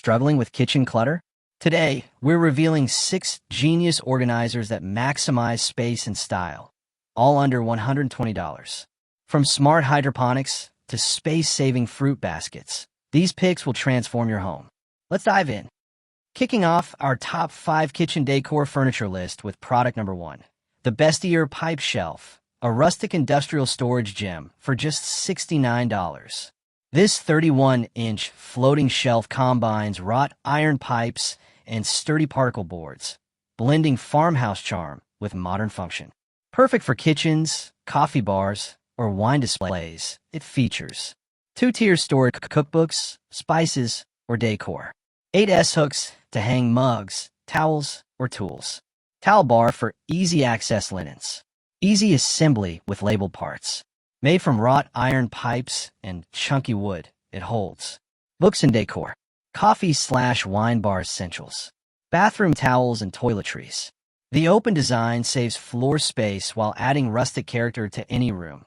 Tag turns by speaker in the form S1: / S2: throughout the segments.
S1: Struggling with kitchen clutter? Today, we're revealing 6 genius organizers that maximize space and style, all under $120. From smart hydroponics to space-saving fruit baskets, these picks will transform your home. Let's dive in. Kicking off our top 5 kitchen decor furniture list with product number 1, the Bestier Pipe Shelf, a rustic industrial storage gem for just $69. This 31-inch floating shelf combines wrought iron pipes and sturdy particle boards, blending farmhouse charm with modern function. Perfect for kitchens, coffee bars, or wine displays, it features 2-tier storage cookbooks, spices, or decor. 8 S-hooks to hang mugs, towels, or tools. Towel bar for easy access linens. Easy assembly with labeled parts. Made from wrought iron pipes and chunky wood, it holds. Books and decor. Coffee/wine bar essentials. Bathroom towels and toiletries. The open design saves floor space while adding rustic character to any room.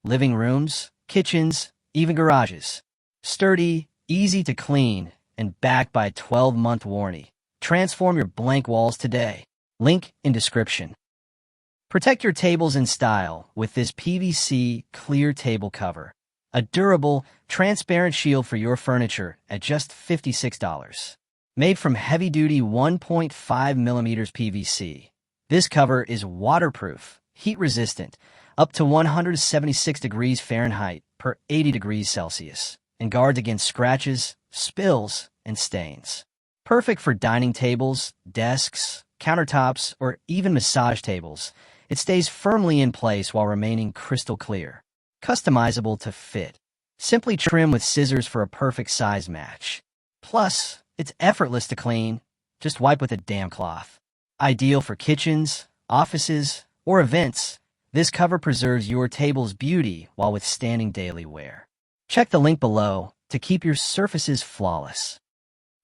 S1: Living rooms, kitchens, even garages. Sturdy, easy to clean, and backed by a 12-month warranty. Transform your blank walls today. Link in description. Protect your tables in style with this PVC Clear Table cover, a durable, transparent shield for your furniture at just $56. Made from heavy-duty 1.5mm PVC, this cover is waterproof, heat-resistant, up to 176 degrees Fahrenheit per 80 degrees Celsius, and guards against scratches, spills, and stains. Perfect for dining tables, desks, countertops, or even massage tables. It stays firmly in place while remaining crystal clear. Customizable to fit. Simply trim with scissors for a perfect size match. Plus, it's effortless to clean. Just wipe with a damp cloth. Ideal for kitchens, offices, or events, this cover preserves your table's beauty while withstanding daily wear. Check the link below to keep your surfaces flawless.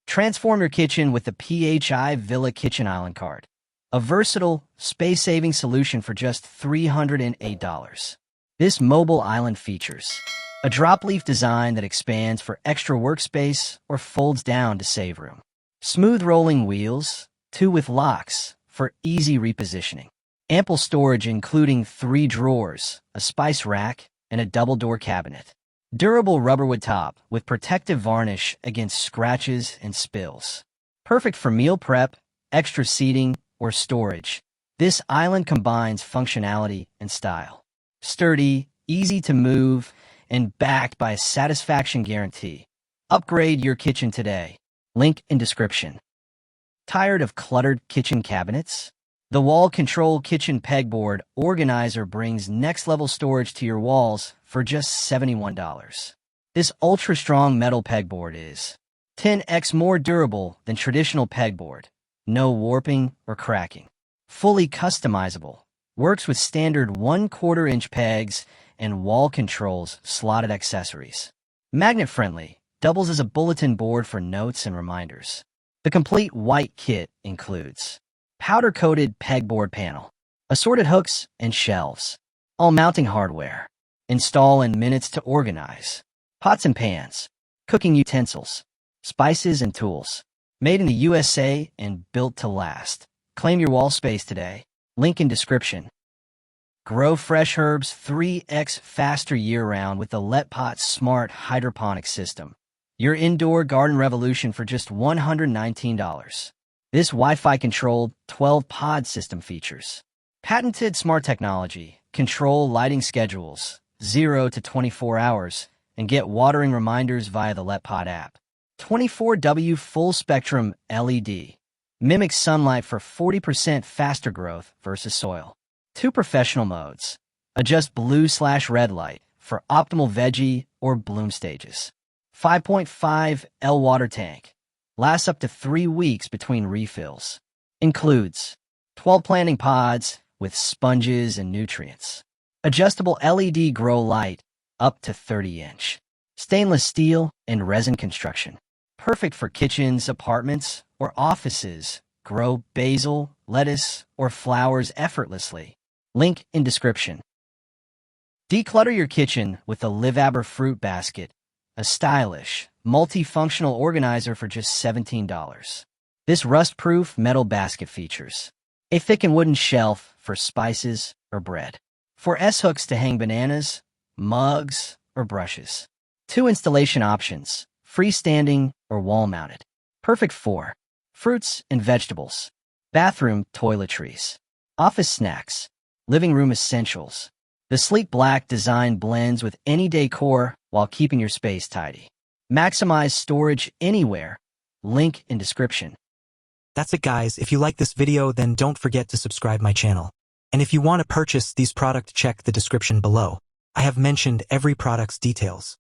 S1: Transform your kitchen with the PHI Villa Kitchen Island Card. A versatile, space-saving solution for just $308. This mobile island features a drop-leaf design that expands for extra workspace or folds down to save room. Smooth rolling wheels, 2 with locks for easy repositioning. Ample storage including 3 drawers, a spice rack, and a double-door cabinet. Durable rubberwood top with protective varnish against scratches and spills. Perfect for meal prep, extra seating, or storage. This island combines functionality and style. Sturdy, easy to move, and backed by a satisfaction guarantee. Upgrade your kitchen today. Link in description. Tired of cluttered kitchen cabinets? The Wall Control Kitchen Pegboard Organizer brings next-level storage to your walls for just $71. This ultra-strong metal pegboard is 10x more durable than traditional pegboard. No warping or cracking. Fully customizable. Works with standard 1/4-inch pegs and wall controls slotted accessories. Magnet-friendly. Doubles as a bulletin board for notes and reminders. The complete white kit includes powder-coated pegboard panel, assorted hooks and shelves, all mounting hardware. Install in minutes to organize. Pots and pans, cooking utensils, spices and tools. Made in the USA and built to last. Claim your wall space today. Link in description. Grow fresh herbs 3x faster year-round with the LetPot Smart Hydroponics System. Your indoor garden revolution for just $119. This Wi-Fi-controlled 12-pod system features patented smart technology, control lighting schedules, 0 to 24 hours, and get watering reminders via the LetPot app. 24W Full Spectrum LED. Mimics sunlight for 40% faster growth versus soil. 2 professional modes. Adjust blue/red light for optimal veggie or bloom stages. 5.5 L water tank. Lasts up to 3 weeks between refills. Includes 12 planting pods with sponges and nutrients. Adjustable LED grow light up to 30-inch. Stainless steel and resin construction. Perfect for kitchens, apartments, or offices. Grow basil, lettuce, or flowers effortlessly. Link in description. Declutter your kitchen with the Livabber Fruit Basket, a stylish, multifunctional organizer for just $17. This rust-proof metal basket features a thickened wooden shelf for spices or bread, 4 S-hooks to hang bananas, mugs, or brushes, 2 installation options, freestanding or wall-mounted, perfect for fruits and vegetables, bathroom toiletries, office snacks, living room essentials. The sleek black design blends with any decor while keeping your space tidy. Maximize storage anywhere. Link in description.
S2: That's it, guys. If you like this video, then don't forget to subscribe my channel. And if you want to purchase these products, check the description below. I have mentioned every product's details.